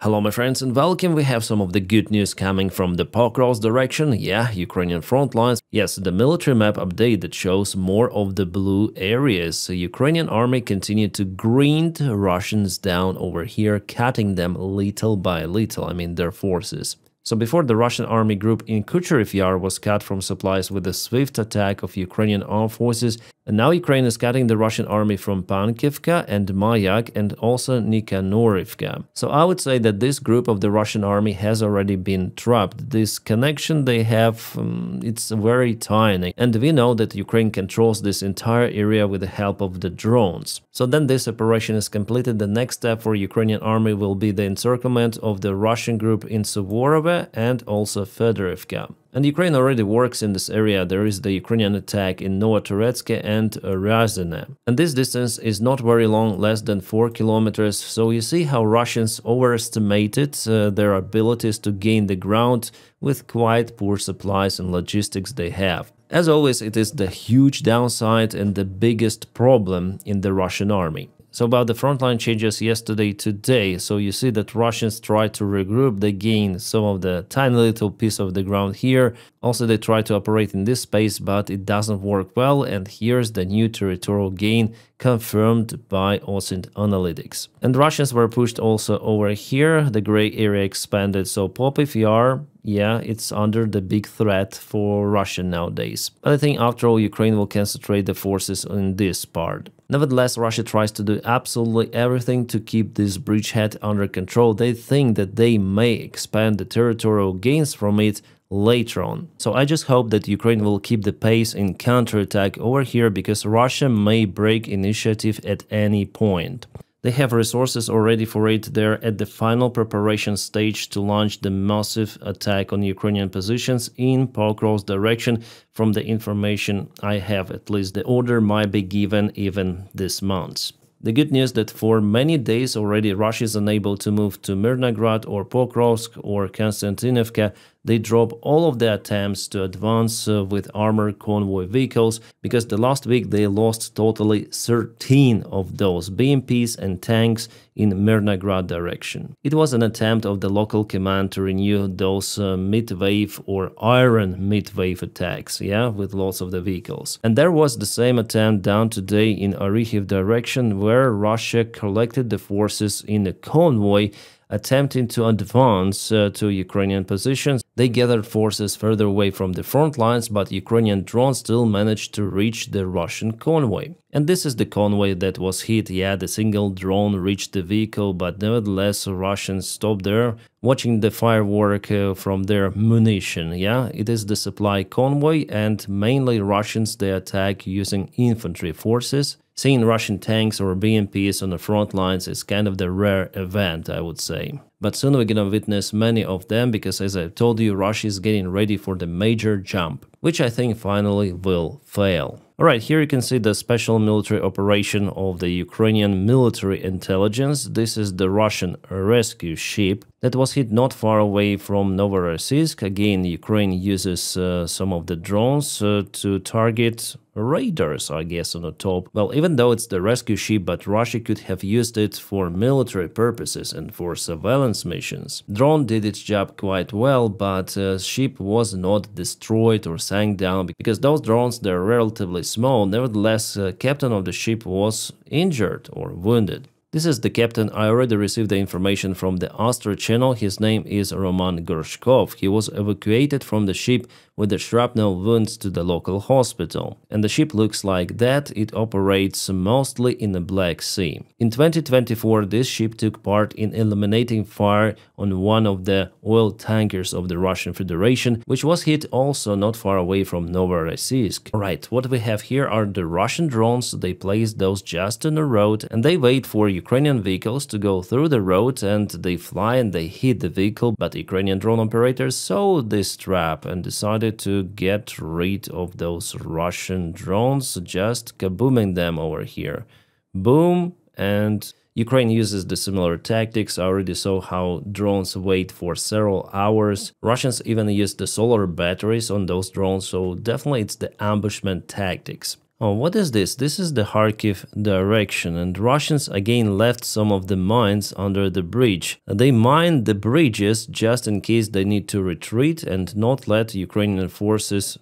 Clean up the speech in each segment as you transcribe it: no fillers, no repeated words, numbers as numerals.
Hello my friends and welcome. We have some of the good news coming from the Pokrovsk direction, Ukrainian front lines. Yes, the military map update that shows more of the blue areas. The Ukrainian army continued to grind Russians down over here, cutting them little by little, their forces. So before the Russian army group in Kucherev Yar was cut from supplies with the swift attack of Ukrainian armed forces, and now Ukraine is cutting the Russian army from Pankivka and Mayak and also Nikhanorivka. So I would say that this group of the Russian army has already been trapped. This connection they have, it's very tiny. And we know that Ukraine controls this entire area with the help of the drones. So then this operation is completed. The next step for Ukrainian army will be the encirclement of the Russian group in Suvorove and also Fedorivka. And Ukraine already works in this area. There is the Ukrainian attack in Novotoretsk and Ruzzian. And this distance is not very long, less than 4 kilometers. So you see how Russians overestimated their abilities to gain the ground with quite poor supplies and logistics they have. As always, it is the huge downside and the biggest problem in the Russian army. So about the frontline changes yesterday today, so you see that Russians try to regroup, they gain some of the tiny little piece of the ground here. Also they try to operate in this space, but it doesn't work well, and here's the new territorial gain confirmed by OSINT analytics. And Russians were pushed also over here, the gray area expanded, so Pokrovsk Yar, it's under the big threat for Russia nowadays. But I think after all Ukraine will concentrate the forces in this part. Nevertheless, Russia tries to do absolutely everything to keep this bridgehead under control. They think that they may expand the territorial gains from it later on. So I just hope that Ukraine will keep the pace in counterattack over here, because Russia may break initiative at any point. They have resources already for it. They're at the final preparation stage to launch the massive attack on Ukrainian positions in Pokrovsk direction. From the information I have, at least the order might be given even this month. The good news that for many days already Russia is unable to move to Mirnograd or Pokrovsk or Konstantinovka. They drop all of the attempts to advance with armored convoy vehicles, because the last week they lost totally 13 of those BMPs and tanks in Mirnograd direction. It was an attempt of the local command to renew those mid-wave or iron mid-wave attacks, with lots of the vehicles. And there was the same attempt done today in Orikhiv direction, where Russia collected the forces in a convoy attempting to advance to Ukrainian positions. They gathered forces further away from the front lines, but Ukrainian drones still managed to reach the Russian convoy. And this is the convoy that was hit. The single drone reached the vehicle, but nevertheless Russians stopped there, watching the firework from their munition. It is the supply convoy, and mainly Russians they attack using infantry forces. Seeing Russian tanks or BMPs on the front lines is kind of the rare event, I would say. But soon we're gonna witness many of them, because as I told you, Russia is getting ready for the major jump, which I think finally will fail. Alright, here you can see the special military operation of the Ukrainian military intelligence. This is the Russian rescue ship that was hit not far away from Novorossiysk. Again, Ukraine uses some of the drones to target radars, I guess, on the top. Well, even though it's the rescue ship, but Russia could have used it for military purposes and for surveillance missions. Drone did its job quite well, but ship was not destroyed or sank down, because those drones, they're relatively small. Nevertheless, captain of the ship was injured or wounded. This is the captain. I already received the information from the Astra channel. His name is Roman Gorshkov. He was evacuated from the ship with the shrapnel wounds to the local hospital. And the ship looks like that. It operates mostly in the Black Sea. In 2024, this ship took part in eliminating fire on one of the oil tankers of the Russian Federation, which was hit also not far away from Novorossiysk. Alright, what we have here are the Russian drones. They place those just on the road, and they wait for Ukrainian vehicles to go through the road, and they fly and they hit the vehicle. But Ukrainian drone operators saw this trap and decided to get rid of those Russian drones, just kabooming them over here. Boom, and Ukraine uses the similar tactics. I already saw how drones wait for several hours. Russians even use the solar batteries on those drones, so definitely it's the ambushment tactics. Oh, what is this? This is the Kharkiv direction, and Russians again left some of the mines under the bridge. They mined the bridges just in case they need to retreat and not let Ukrainian forces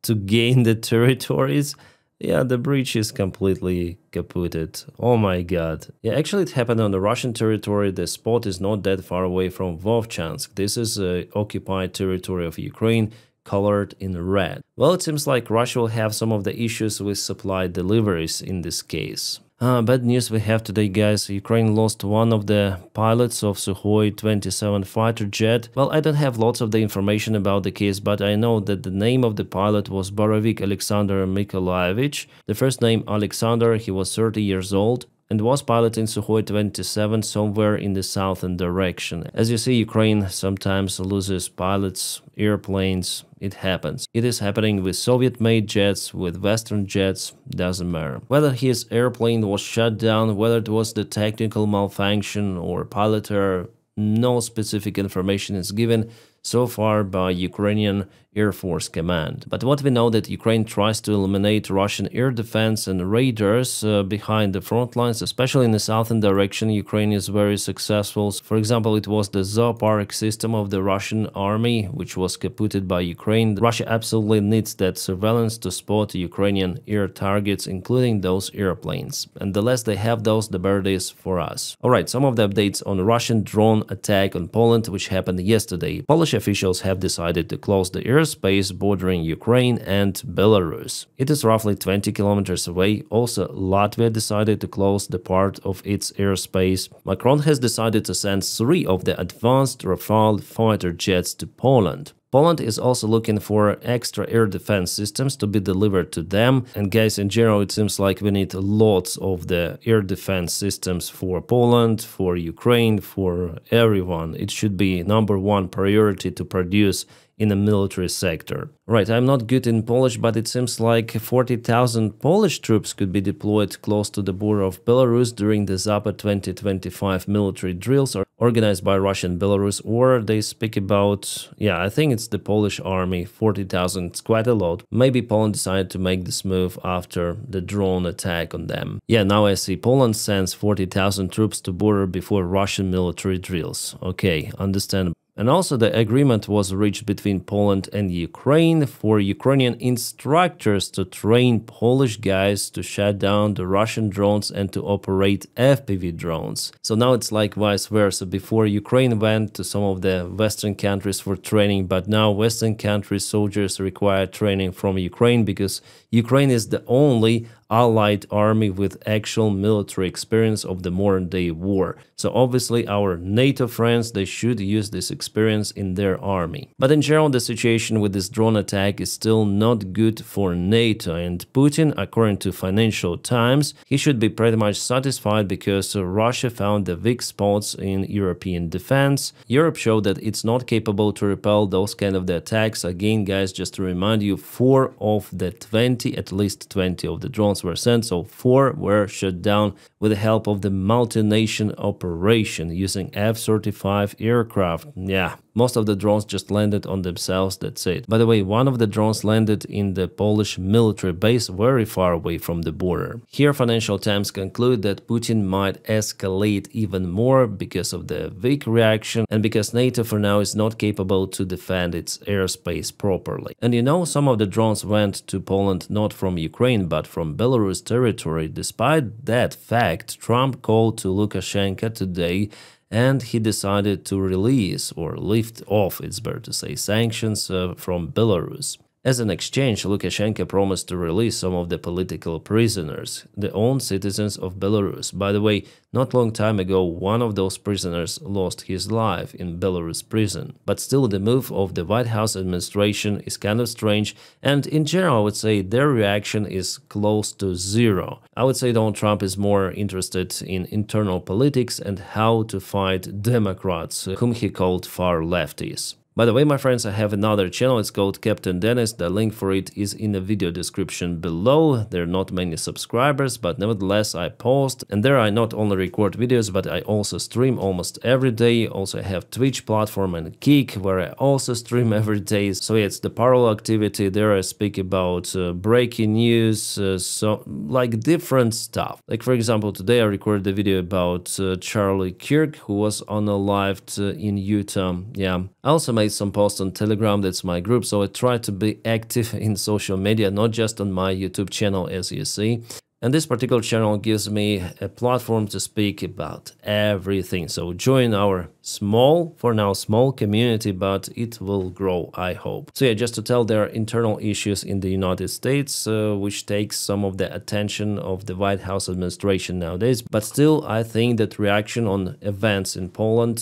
to gain the territories. Yeah, the bridge is completely kaputted. Oh my god. Yeah, actually it happened on the Russian territory. The spot is not that far away from Vovchansk. This is occupied territory of Ukraine, colored in red. Well, it seems like Russia will have some of the issues with supply deliveries in this case. Bad news we have today, guys. Ukraine lost one of the pilots of Sukhoi 27 fighter jet. Well, I don't have lots of the information about the case, but I know that the name of the pilot was Borovik Alexander Mikolaevich. The first name Alexander, he was 30 years old and was piloting Sukhoi 27 somewhere in the southern direction. As you see, Ukraine sometimes loses pilots, airplanes. It happens. It is happening with Soviet-made jets, with Western jets, doesn't matter. Whether his airplane was shut down, whether it was the technical malfunction or pilot error, no specific information is given so far by Ukrainian Air Force Command. But what we know that Ukraine tries to eliminate Russian air defense and radars behind the front lines, especially in the southern direction. Ukraine is very successful. For example, it was the Zoopark system of the Russian army, which was kaputted by Ukraine. Russia absolutely needs that surveillance to spot Ukrainian air targets, including those airplanes. And the less they have those, the better it is for us. Alright, some of the updates on Russian drone attack on Poland, which happened yesterday. Polish officials have decided to close the airspace bordering Ukraine and Belarus. It is roughly 20 kilometers away. Also, Latvia decided to close the part of its airspace. Macron has decided to send 3 of the advanced Rafale fighter jets to Poland. Poland is also looking for extra air defense systems to be delivered to them. And guys, in general, it seems like we need lots of the air defense systems for Poland, for Ukraine, for everyone. It should be #1 priority to produce in the military sector. Right, I'm not good in Polish, but it seems like 40,000 Polish troops could be deployed close to the border of Belarus during the Zapad 2025 military drills organized by Russia and Belarus, or they speak about, yeah, I think it's the Polish army, 40,000, it's quite a lot. Maybe Poland decided to make this move after the drone attack on them. Yeah, now I see Poland sends 40,000 troops to border before Russian military drills. Okay, understandable. And also the agreement was reached between Poland and Ukraine for Ukrainian instructors to train Polish guys to shut down the Russian drones and to operate FPV drones. So now it's like vice versa. Before Ukraine went to some of the Western countries for training, but now Western countries' soldiers require training from Ukraine because Ukraine is the only allied army with actual military experience of the modern-day war. So obviously our NATO friends, they should use this experience in their army. But in general, the situation with this drone attack is still not good for NATO, and Putin, according to Financial Times, he should be pretty much satisfied because Russia found the weak spots in European defense. Europe showed that it's not capable to repel those kind of the attacks. Again, guys, just to remind you, 4 of the 20, at least 20 of the drones were sent, so 4 were shut down with the help of the multi-nation operation using F-35 aircraft. Yeah, most of the drones just landed on themselves, that's it. By the way, one of the drones landed in the Polish military base very far away from the border. Here Financial Times conclude that Putin might escalate even more because of the weak reaction and because NATO for now is not capable to defend its airspace properly. And you know, some of the drones went to Poland not from Ukraine but from Belarus territory. Despite that fact, Trump called to Lukashenko today and he decided to release or lift off, it's better to say, sanctions from Belarus. As an exchange, Lukashenko promised to release some of the political prisoners, the own citizens of Belarus. By the way, not long time ago, one of those prisoners lost his life in Belarus prison. But still, the move of the White House administration is kind of strange, and in general, I would say their reaction is close to zero. I would say Donald Trump is more interested in internal politics and how to fight Democrats, whom he called far lefties. By the way, my friends, I have another channel. It's called Captain Dennis. The link for it is in the video description below. There are not many subscribers, but nevertheless I post, and there I not only record videos, but I also stream almost every day. Also I have Twitch platform and Kick, where I also stream every day. So yeah, it's the parallel activity. There I speak about breaking news, so like different stuff. Like for example, today I recorded a video about Charlie Kirk, who was on a live in Utah. Yeah, I also made some posts on Telegram, that's my group, so I try to be active in social media, not just on my YouTube channel, as you see. And this particular channel gives me a platform to speak about everything. So join our small, for now small community, but it will grow, I hope. So yeah, just to tell, there are internal issues in the United States, which takes some of the attention of the White House administration nowadays. But still, I think that reaction on events in Poland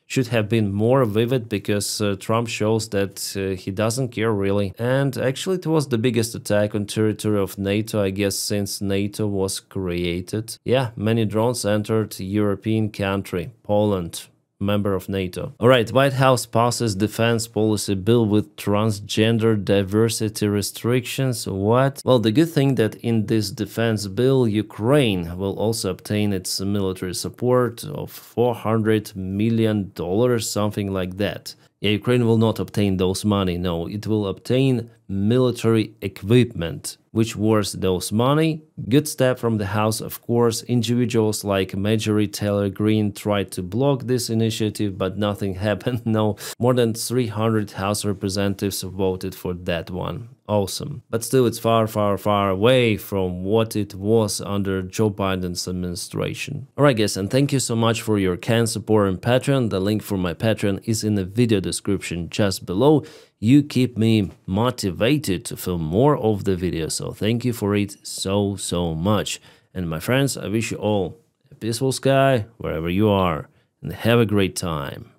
should have been more vivid, because Trump shows that he doesn't care really. And actually it was the biggest attack on territory of NATO, I guess, since NATO was created. Yeah, many drones entered European country, Poland, member of NATO. Alright, White House passes defense policy bill with transgender diversity restrictions. What? Well, the good thing that in this defense bill, Ukraine will also obtain its military support of $400 million, something like that. Yeah, Ukraine will not obtain those money, no, it will obtain military equipment, which worth those money. Good step from the House, of course. Individuals like Marjorie Taylor Greene tried to block this initiative, but nothing happened. No, more than 300 House representatives voted for that one. Awesome. But still, it's far, far, far away from what it was under Joe Biden's administration. Alright guys, and thank you so much for your kind support on Patreon. The link for my Patreon is in the video description just below. You keep me motivated to film more of the videos, so thank you for it so much. And my friends, I wish you all a peaceful sky wherever you are, and have a great time.